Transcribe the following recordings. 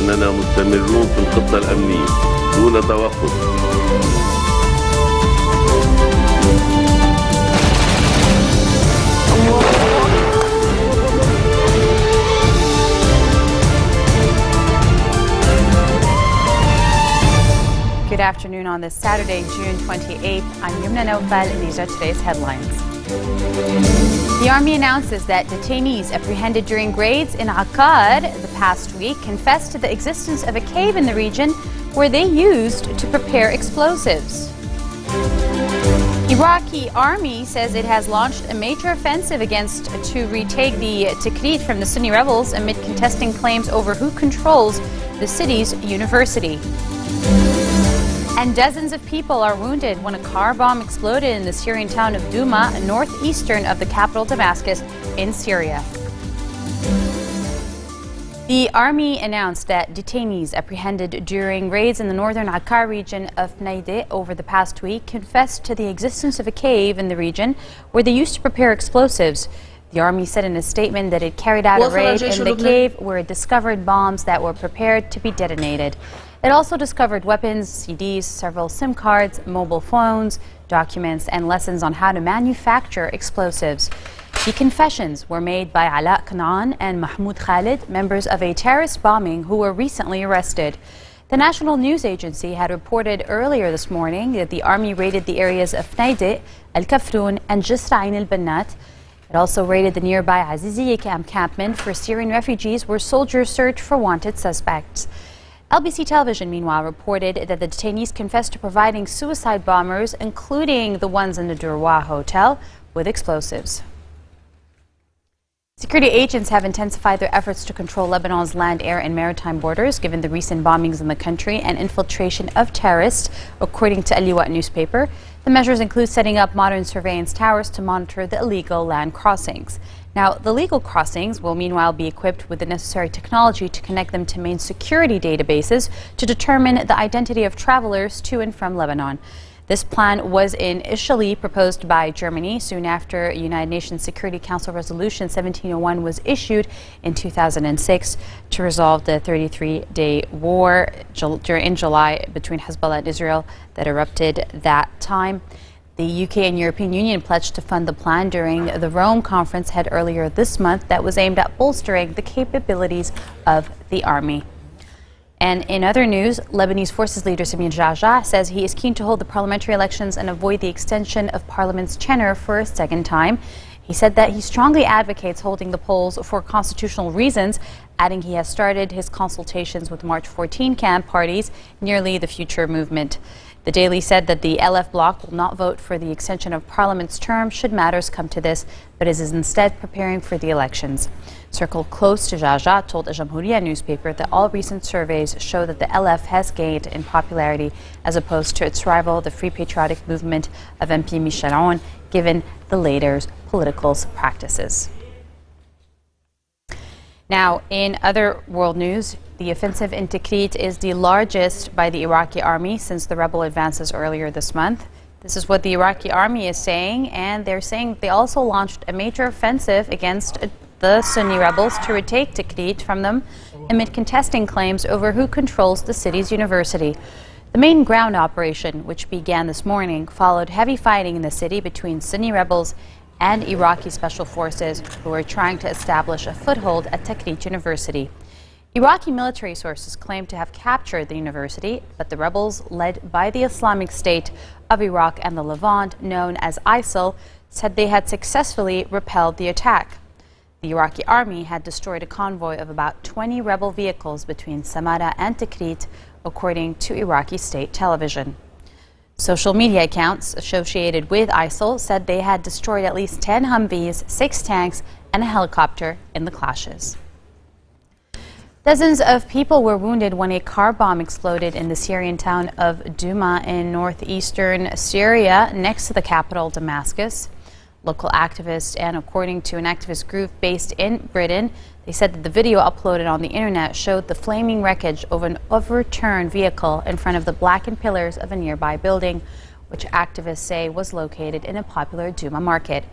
أننا مستمرون في الخطة الأمنية دون توقف. Good afternoon on this Saturday, June 28th. I'm Yumna Naufal, and these are today's headlines. The Army announces that detainees apprehended during raids in Akkad the past week confessed to the existence of a cave in the region where they used to prepare explosives. Iraqi army says it has launched a major offensive to retake the Tikrit from the Sunni rebels amid contesting claims over who controls the city's university. And dozens of people are wounded when a car bomb exploded in the Syrian town of Douma, northeastern of the capital Damascus in Syria. The army announced that detainees apprehended during raids in the northern Akkar region of Naide over the past week confessed to the existence of a cave in the region where they used to prepare explosives. The army said in a statement that it carried out a raid in the cave where it discovered bombs that were prepared to be detonated. It also discovered weapons, CDs, several SIM cards, mobile phones, documents, and lessons on how to manufacture explosives. The confessions were made by Ala Kanaan and Mahmoud Khalid, members of a terrorist bombing who were recently arrested. The National News Agency had reported earlier this morning that the army raided the areas of Naide, Al-Kafroun, and Jisr Ain al-Bannat. It also raided the nearby Aziziyeh encampment for Syrian refugees where soldiers search for wanted suspects. LBC Television, meanwhile, reported that the detainees confessed to providing suicide bombers, including the ones in the Durwa hotel, with explosives. Security agents have intensified their efforts to control Lebanon's land, air, and maritime borders, given the recent bombings in the country and infiltration of terrorists, according to Al Liwa newspaper. The measures include setting up modern surveillance towers to monitor the illegal land crossings. Now, the legal crossings will meanwhile be equipped with the necessary technology to connect them to main security databases to determine the identity of travelers to and from Lebanon. This plan was initially proposed by Germany soon after United Nations Security Council Resolution 1701 was issued in 2006 to resolve the 33-day war in July between Hezbollah and Israel that erupted that time. The UK and European Union pledged to fund the plan during the Rome conference held earlier this month that was aimed at bolstering the capabilities of the army. And in other news, Lebanese Forces leader Samin Jaja says he is keen to hold the parliamentary elections and avoid the extension of parliament's tenure for a second time. He said that he strongly advocates holding the polls for constitutional reasons, adding he has started his consultations with March 14 camp parties, nearly the Future movement. The Daily said that the LF bloc will not vote for the extension of Parliament's term should matters come to this, but is instead preparing for the elections. Circle close to Jaja told a Jamhuriya newspaper that all recent surveys show that the LF has gained in popularity as opposed to its rival, the Free Patriotic Movement of MP Michel Aoun, given the latter's political practices. Now, in other world news, the offensive in Tikrit is the largest by the Iraqi army since the rebel advances earlier this month. This is what the Iraqi army is saying, and they're saying they also launched a major offensive against the Sunni rebels to retake Tikrit from them amid contesting claims over who controls the city's university. The main ground operation, which began this morning, followed heavy fighting in the city between Sunni rebels and Iraqi special forces who are trying to establish a foothold at Tikrit University. Iraqi military sources claim to have captured the university, but the rebels led by the Islamic State of Iraq and the Levant, known as ISIL, said they had successfully repelled the attack. The Iraqi army had destroyed a convoy of about 20 rebel vehicles between Samara and Tikrit, according to Iraqi state television. Social media accounts associated with ISIL said they had destroyed at least 10 Humvees, 6 tanks, and a helicopter in the clashes. Dozens of people were wounded when a car bomb exploded in the Syrian town of Douma in northeastern Syria, next to the capital Damascus. Local activists and according to an activist group based in Britain, they said that the video uploaded on the internet showed the flaming wreckage of an overturned vehicle in front of the blackened pillars of a nearby building, which activists say was located in a popular Douma market.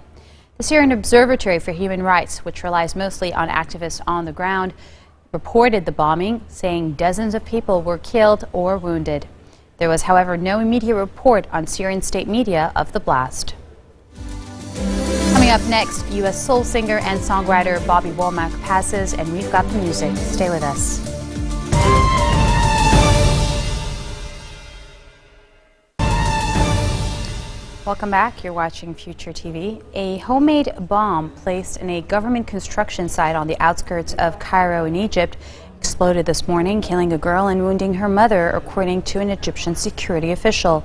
The Syrian Observatory for Human Rights, which relies mostly on activists on the ground, reported the bombing, saying dozens of people were killed or wounded. There was, however, no immediate report on Syrian state media of the blast. Coming up next, U.S. soul singer and songwriter Bobby Womack passes, and we've got the music. Stay with us. Welcome back. You're watching Future TV. A homemade bomb placed in a government construction site on the outskirts of Cairo in Egypt exploded this morning, killing a girl and wounding her mother, according to an Egyptian security official.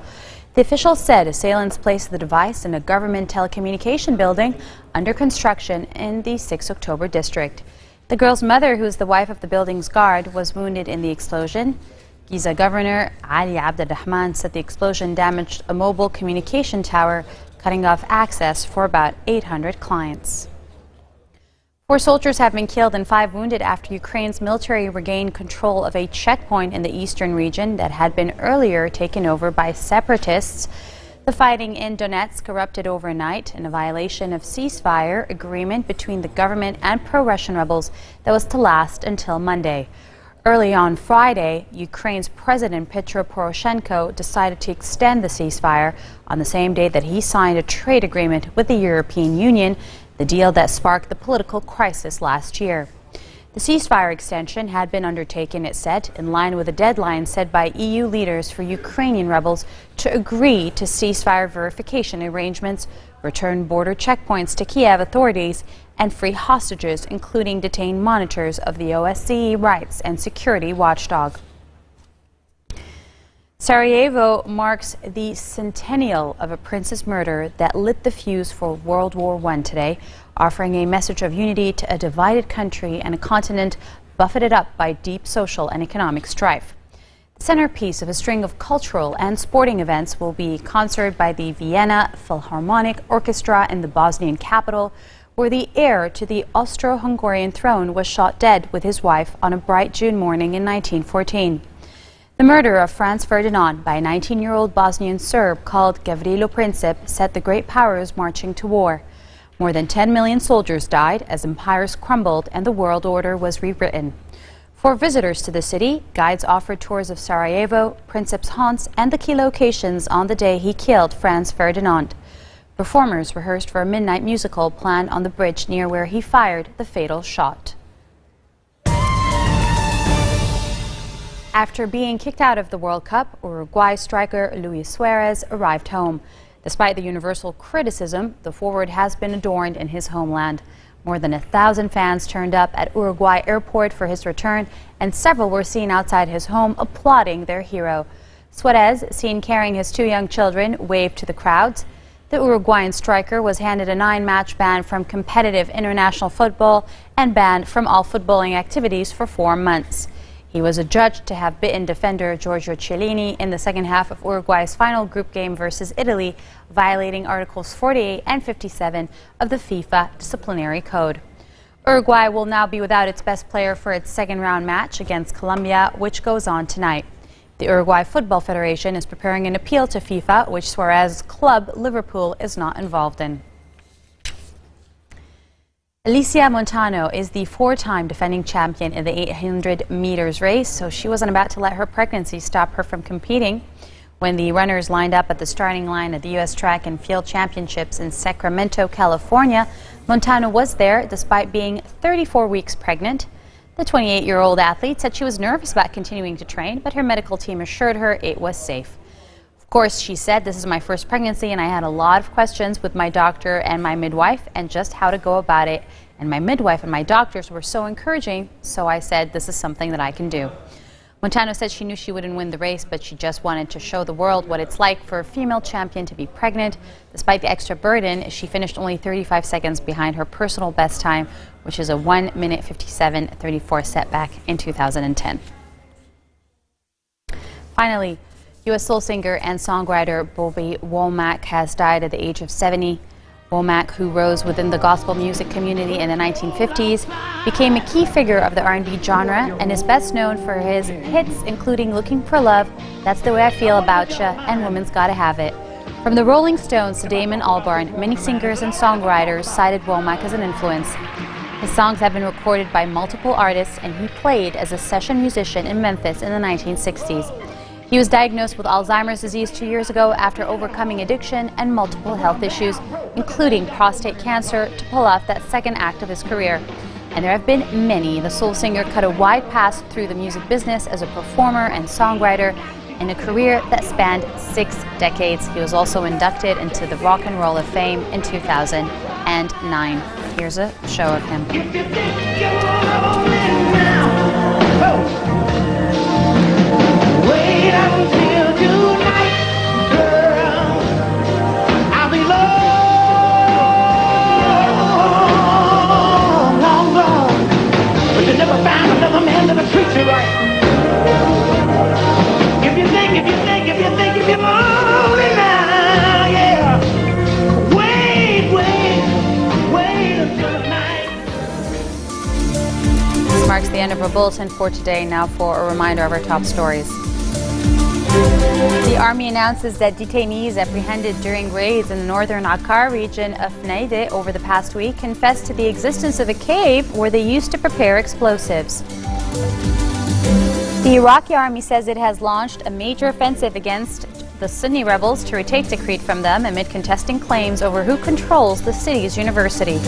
The official said assailants placed the device in a government telecommunication building under construction in the 6 October district. The girl's mother, who is the wife of the building's guard, was wounded in the explosion. Giza Governor Ali Abdelrahman said the explosion damaged a mobile communication tower, cutting off access for about 800 clients. 4 soldiers have been killed and 5 wounded after Ukraine's military regained control of a checkpoint in the eastern region that had been earlier taken over by separatists. The fighting in Donetsk erupted overnight in a violation of ceasefire agreement between the government and pro-Russian rebels that was to last until Monday. Early on Friday, Ukraine's President Petro Poroshenko decided to extend the ceasefire on the same day that he signed a trade agreement with the European Union, the deal that sparked the political crisis last year. The ceasefire extension had been undertaken, it said, in line with a deadline set by EU leaders for Ukrainian rebels to agree to ceasefire verification arrangements, return border checkpoints to Kiev authorities, and free hostages, including detained monitors of the OSCE rights and security watchdog. Sarajevo marks the centennial of a prince's murder that lit the fuse for World War I today, offering a message of unity to a divided country and a continent buffeted up by deep social and economic strife. The centerpiece of a string of cultural and sporting events will be a concert by the Vienna Philharmonic Orchestra in the Bosnian capital, where the heir to the Austro-Hungarian throne was shot dead with his wife on a bright June morning in 1914. The murder of Franz Ferdinand by a 19-year-old Bosnian Serb called Gavrilo Princip set the great powers marching to war. More than 10 million soldiers died as empires crumbled and the world order was rewritten. For visitors to the city, guides offered tours of Sarajevo, Princip's haunts, and the key locations on the day he killed Franz Ferdinand. Performers rehearsed for a midnight musical planned on the bridge near where he fired the fatal shot. After being kicked out of the World Cup, Uruguay striker Luis Suarez arrived home. Despite the universal criticism, the forward has been adored in his homeland. More than 1,000 fans turned up at Uruguay airport for his return, and several were seen outside his home applauding their hero. Suarez, seen carrying his 2 young children, waved to the crowds. The Uruguayan striker was handed a 9-match ban from competitive international football and banned from all footballing activities for 4 months. He was adjudged to have bitten defender Giorgio Chiellini in the second half of Uruguay's final group game versus Italy, violating Articles 48 and 57 of the FIFA disciplinary code. Uruguay will now be without its best player for its second-round match against Colombia, which goes on tonight. The Uruguay Football Federation is preparing an appeal to FIFA, which Suarez's club, Liverpool, is not involved in. Alicia Montano is the 4-time defending champion in the 800 meters race, so she wasn't about to let her pregnancy stop her from competing. When the runners lined up at the starting line at the U.S. Track and Field Championships in Sacramento, California, Montano was there despite being 34 weeks pregnant. The 28-year-old athlete said she was nervous about continuing to train, but her medical team assured her it was safe. Of course, she said, "This is my first pregnancy and I had a lot of questions with my doctor and my midwife and just how to go about it. And my midwife and my doctors were so encouraging, so I said this is something that I can do." Montano said she knew she wouldn't win the race, but she just wanted to show the world what it's like for a female champion to be pregnant. Despite the extra burden, she finished only 35 seconds behind her personal best time, which is a 1 minute 57:34 setback in 2010. Finally, U.S. soul singer and songwriter Bobby Womack has died at the age of 70. Womack, who rose within the gospel music community in the 1950s, became a key figure of the R&B genre and is best known for his hits including Looking for Love, That's the Way I Feel About Ya, and Women's Gotta Have It. From the Rolling Stones to Damon Albarn, many singers and songwriters cited Womack as an influence. His songs have been recorded by multiple artists, and he played as a session musician in Memphis in the 1960s. He was diagnosed with Alzheimer's disease 2 years ago after overcoming addiction and multiple health issues, including prostate cancer, to pull off that second act of his career. And there have been many. The soul singer cut a wide path through the music business as a performer and songwriter in a career that spanned 6 decades. He was also inducted into the Rock and Roll of Fame in 2009. Here's a show of him. Wait until tonight, girl. I'll be long gone, but you never found another man that'll treat you right. If you're lonely now, yeah. Wait until tonight. This marks the end of our bulletin for today. Now for a reminder of our top stories. The Army announces that detainees apprehended during raids in the northern Akkar region of Naide over the past week confessed to the existence of a cave where they used to prepare explosives. The Iraqi army says it has launched a major offensive against the Sunni rebels to retake Tikrit from them amid contesting claims over who controls the city's university.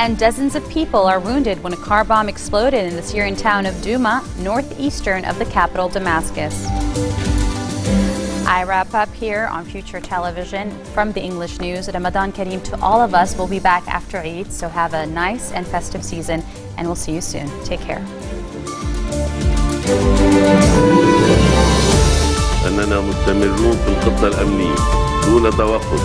And dozens of people are wounded when a car bomb exploded in the Syrian town of Douma, northeastern of the capital Damascus. I wrap up here on Future Television from the English News. Ramadan Kareem to all of us. We'll be back after Eid, so have a nice and festive season, and we'll see you soon. Take care. أننا مستمرون في الخطة الأمنية دون توقف.